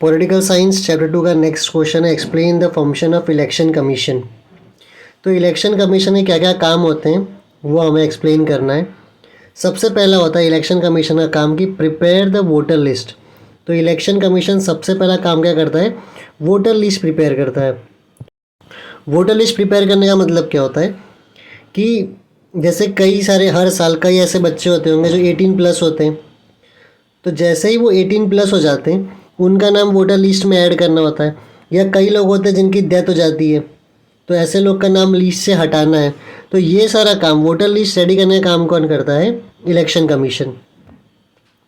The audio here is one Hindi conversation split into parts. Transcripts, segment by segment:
पॉलिटिकल साइंस चैप्टर 2 का नेक्स्ट क्वेश्चन है, explain the function of election commission. तो इलेक्शन कमीशन के क्या क्या काम होते हैं वो हमें एक्सप्लेन करना है। सबसे पहला होता है इलेक्शन कमीशन का काम कि प्रिपेयर द वोटर लिस्ट। तो इलेक्शन कमीशन सबसे पहला काम क्या करता है, वोटर लिस्ट प्रिपेयर करता है। वोटर लिस्ट प्रिपेयर करने का मतलब क्या होता है कि जैसे कई सारे हर साल कई ऐसे बच्चे होते होंगे जो 18+ होते हैं, तो जैसे ही वो 18+ हो जाते हैं उनका नाम वोटर लिस्ट में ऐड करना होता है। या कई लोग होते हैं जिनकी डेथ हो जाती है, तो ऐसे लोग का नाम लिस्ट से हटाना है। तो ये सारा काम वोटर लिस्ट रेडी करने का काम कौन करता है, इलेक्शन कमीशन।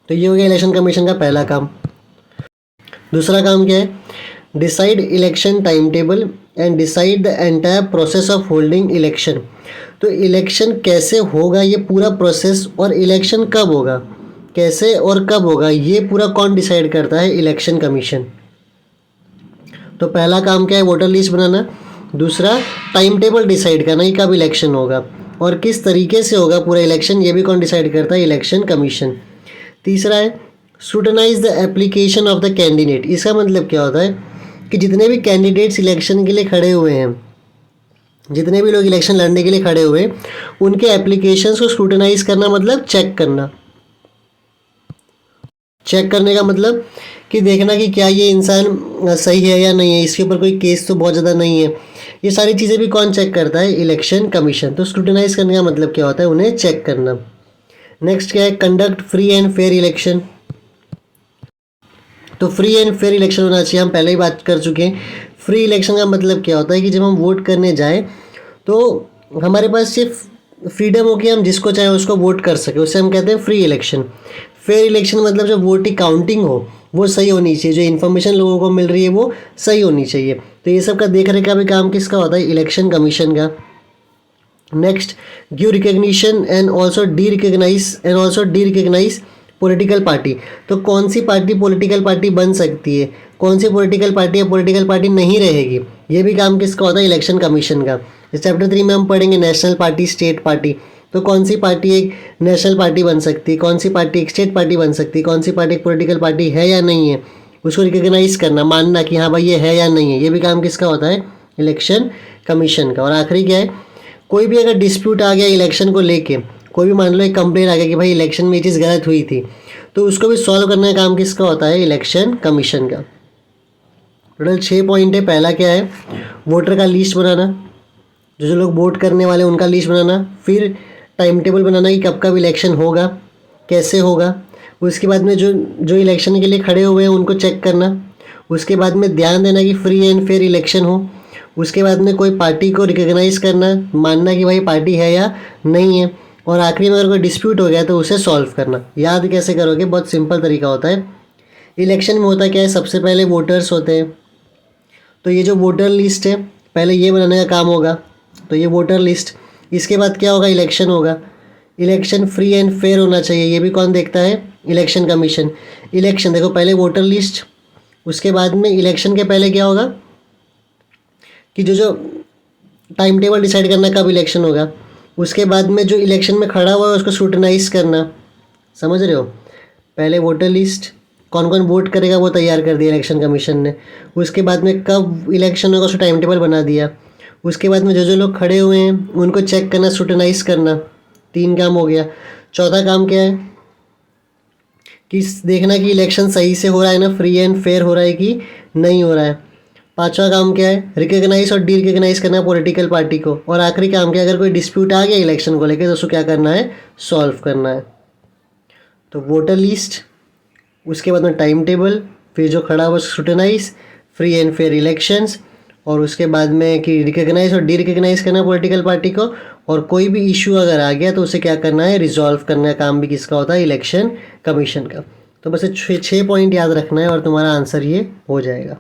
तो ये हो गया इलेक्शन कमीशन का पहला काम। दूसरा काम क्या है, decide election time table and decide the entire process of holding election. तो इलेक्शन कैसे होगा ये पूरा प्रोसेस, और इलेक्शन कब होगा, कैसे और कब होगा, ये पूरा कौन डिसाइड करता है, इलेक्शन कमीशन। तो पहला काम क्या है, वोटर लिस्ट बनाना। दूसरा टाइम टेबल डिसाइड करना कि कब इलेक्शन होगा और किस तरीके से होगा पूरा इलेक्शन, ये भी कौन डिसाइड करता है, इलेक्शन कमीशन। तीसरा है scrutinise the application of the candidate. इसका मतलब क्या होता है कि जितने भी कैंडिडेट्स इलेक्शन के लिए खड़े हुए हैं, जितने भी लोग इलेक्शन लड़ने के लिए खड़े हुए हैं, उनके एप्लीकेशंस को स्क्रूटनाइज करना, मतलब चेक करना। चेक करने का मतलब कि देखना कि क्या ये इंसान सही है या नहीं है, इसके ऊपर कोई केस तो बहुत ज़्यादा नहीं है। ये सारी चीज़ें भी कौन चेक करता है, इलेक्शन कमीशन। तो स्क्रूटनाइज करने का मतलब क्या होता है, उन्हें चेक करना। नेक्स्ट क्या है, conduct free and fair election. तो फ्री एंड फेयर इलेक्शन होना चाहिए, हम पहले ही बात कर चुके हैं। फ्री इलेक्शन का मतलब क्या होता है कि जब हम वोट करने जाएं तो हमारे पास सिर्फ फ्रीडम हो कि हम जिसको चाहे उसको वोट कर सके, उससे हम कहते हैं फ्री इलेक्शन। फेयर इलेक्शन मतलब जब वोट की काउंटिंग हो वो सही होनी चाहिए, जो इन्फॉर्मेशन लोगों को मिल रही है वो सही होनी चाहिए। तो ये सब का देख रेख का भी काम किसका होता है, इलेक्शन कमीशन का। Next, give recognition and also derecognize political party. तो कौन सी पार्टी पॉलिटिकल पार्टी बन सकती है, कौन सी पॉलिटिकल पार्टी या पॉलिटिकल पार्टी नहीं रहेगी, ये भी काम किसका होता है, इलेक्शन कमीशन का। इस चैप्टर 3 में हम पढ़ेंगे नेशनल पार्टी, स्टेट पार्टी। तो कौन सी पार्टी एक नेशनल पार्टी बन सकती है, कौन सी पार्टी एक स्टेट पार्टी बन सकती है, कौन सी पार्टी एक पॉलिटिकल पार्टी है या नहीं है, उसको रिकग्नाइज करना, मानना कि हाँ भाई ये है या नहीं है, ये भी काम किसका होता है, इलेक्शन कमीशन का। और आखिरी क्या है, कोई भी अगर डिस्प्यूट आ गया इलेक्शन को लेके, कोई भी मान लो एक कंप्लेन आ गया कि भाई इलेक्शन में ये चीज़ गलत हुई थी, तो उसको भी सॉल्व करने का काम किसका होता है, इलेक्शन कमीशन का। टोटल 6 पॉइंट है। पहला क्या है, वोटर का लिस्ट बनाना, जो लोग वोट करने वाले उनका लिस्ट बनाना। फिर टाइम टेबल बनाना कि कब कब इलेक्शन होगा, कैसे होगा। उसके बाद में जो इलेक्शन के लिए खड़े हुए हैं उनको चेक करना। उसके बाद में ध्यान देना कि फ्री एंड फेयर इलेक्शन हो। उसके बाद में कोई पार्टी को रिकग्नाइज करना, मानना कि भाई पार्टी है या नहीं है। और आखिरी में अगर कोई डिस्प्यूट हो गया तो उसे सॉल्व करना। याद कैसे करोगे, बहुत सिंपल तरीका होता है। इलेक्शन में होता क्या है, सबसे पहले वोटर्स होते हैं, तो ये जो वोटर लिस्ट है पहले ये बनाने का काम होगा, तो ये वोटर लिस्ट। इसके बाद क्या होगा, इलेक्शन होगा। इलेक्शन फ्री एंड फेयर होना चाहिए, ये भी कौन देखता है, इलेक्शन कमीशन। इलेक्शन देखो पहले वोटर लिस्ट, उसके बाद में इलेक्शन के पहले क्या होगा कि जो टाइम टेबल डिसाइड करना कब इलेक्शन होगा। उसके बाद में जो इलेक्शन में खड़ा हुआ है उसको स्क्रूटनाइज करना, समझ रहे हो। पहले वोटर लिस्ट, कौन कौन वोट करेगा वो तैयार कर दिया इलेक्शन कमीशन ने। उसके बाद में कब इलेक्शन होगा उसका टाइम टेबल बना दिया। उसके बाद में जो लोग खड़े हुए हैं उनको चेक करना, स्क्रूटनाइज करना। 3 काम हो गया। चौथा काम क्या है कि देखना कि इलेक्शन सही से हो रहा है ना, फ्री एंड फेयर हो रहा है कि नहीं हो रहा है। 5वां काम क्या है, रिकग्नाइज और डी रिकग्नाइज करना है पॉलिटिकल पार्टी को। और आखिरी काम क्या है, अगर कोई डिस्प्यूट आ गया इलेक्शन को लेकर तो उसको क्या करना है, सॉल्व करना है। तो वोटर लिस्ट, उसके बाद में टाइम टेबल, फिर जो खड़ा हुआ scrutinise, free and fair elections, और उसके बाद में कि रिकग्नाइज और डी रिकग्नाइज करना पॉलिटिकल पार्टी को। और कोई भी इशू अगर आ गया तो उसे क्या करना है, रिजॉल्व करने का काम भी किसका होता है, इलेक्शन कमीशन का। तो बस 6 पॉइंट याद रखना है और तुम्हारा आंसर ये हो जाएगा।